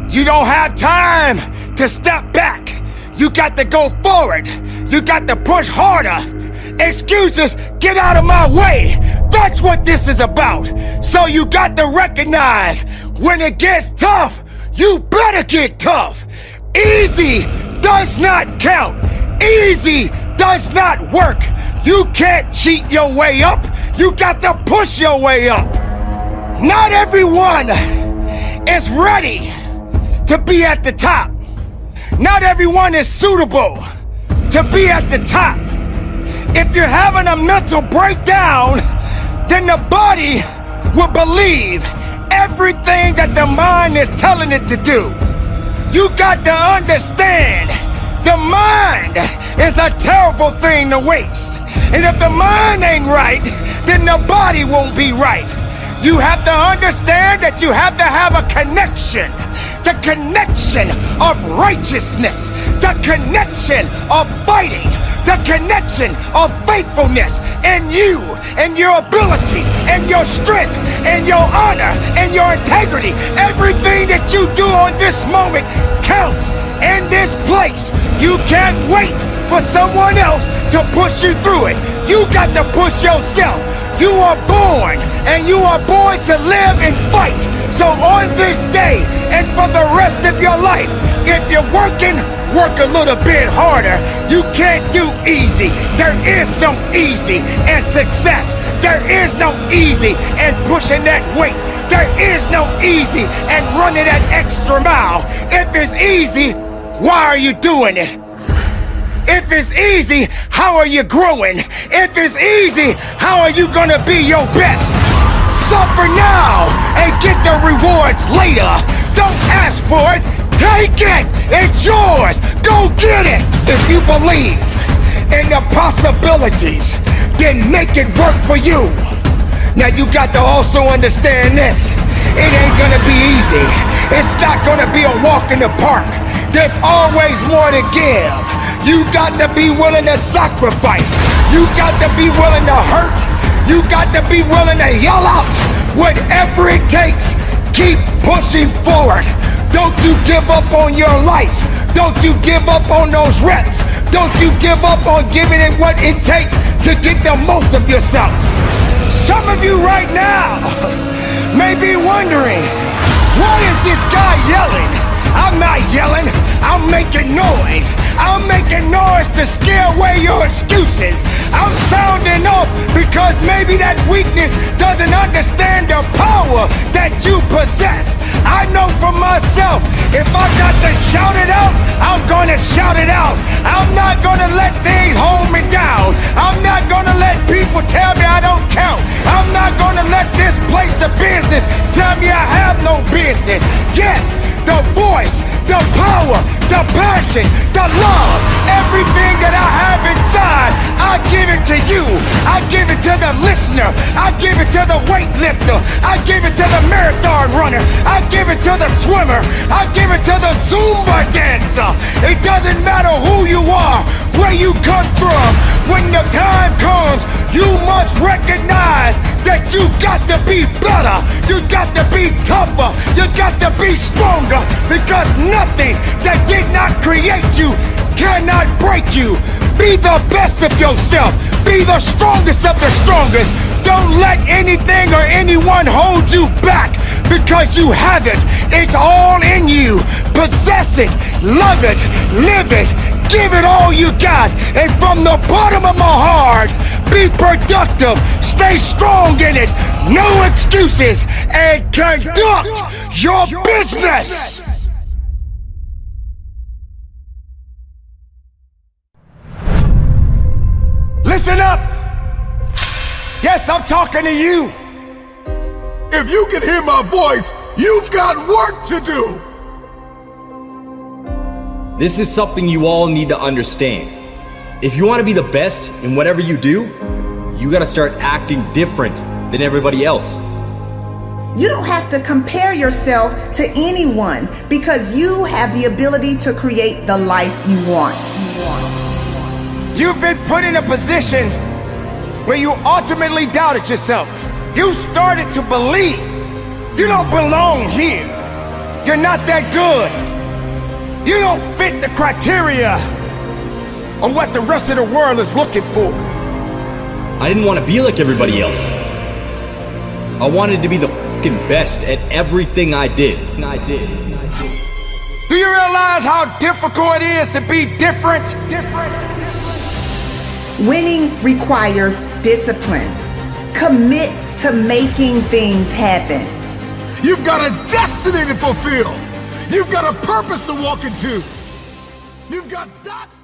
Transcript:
You don't have time to step back. You got to go forward. You got to push harder. Excuses, get out of my way. That's what this is about. So you got to recognize when it gets tough, you better get tough. Easy does not count. Easy does not work. You can't cheat your way up. You got to push your way up. Not everyone is ready to be at the top. Not everyone is suitable to be at the top. If you're having a mental breakdown, then the body will believe everything that the mind is telling it to do. You got to understand, the mind is a terrible thing to waste. And if the mind ain't right, then the body won't be right. You have to understand that you have to have a connection. The connection of righteousness. The connection of fighting. The connection of faithfulness. And you, and your abilities, and your strength, and your honor, and your integrity. Everything that you do on this moment counts in this place. You can't wait for someone else to push you through it. You got to push yourself. You are born, and you are born to live and fight. So on this day, and for the rest of your life, if you're working, work a little bit harder. You can't do easy. There is no easy in success. There is no easy in pushing that weight. There is no easy in running that extra mile. If it's easy, why are you doing it? If it's easy, how are you growing? If it's easy, how are you gonna be your best? Suffer now and get the rewards later. Don't ask for it, take it. It's yours. Go get it. If you believe in the possibilities, then make it work for you. Now you got to also understand this. It ain't gonna be easy. It's not gonna be a walk in the park. There's always more to give. You got to be willing to sacrifice. You got to be willing to hurt. You got to be willing to yell out. Whatever it takes, keep pushing forward. Don't you give up on your life. Don't you give up on those reps. Don't you give up on giving it what it takes to get the most of yourself. Some of you right now may be wondering, why is this guy yelling? I'm not yelling, I'm making noise. I'm making noise to scare away your excuses. I'm sounding off because maybe that weakness doesn't understand the power that you possess. I know for myself, if I got to shout it out, I'm gonna shout it out. I'm not gonna let things hold me down. I'm not gonna let people tell me I don't count. I'm not gonna let this place of business tell me I have no business. Yes, the voice, the power, the passion, the love, everything that I have inside, I give it to you. I give it to the listener. I give it to the weightlifter. I give it to the marathon runner. I give it to the swimmer. I give it to the Zumba dancer. It doesn't matter who you are, where you come from. When the time comes, you must recognize that you got to be better. You got to be tougher. You got to be stronger, because nothing that did not create you cannot break you. Be the best of yourself. Be the strongest of the strongest. Don't let anything or anyone hold you back, because you have it. It's all in you. Possess it, love it, live it, give it all you got. And from the bottom of my heart, be productive, stay strong in it, no excuses, and conduct your business. Listen up! Yes, I'm talking to you. If you can hear my voice, you've got work to do. This is something you all need to understand. If you want to be the best in whatever you do, you gotta start acting different than everybody else. You don't have to compare yourself to anyone, because you have the ability to create the life you want. You've been put in a position where you ultimately doubted yourself. You started to believe you don't belong here. You're not that good. You don't fit the criteria of what the rest of the world is looking for. I didn't want to be like everybody else. I wanted to be the fucking best at everything I did. Do you realize how difficult it is to be different? Winning requires discipline. Commit to making things happen. You've got a destiny to fulfill. You've got a purpose to walk into. You've got dots.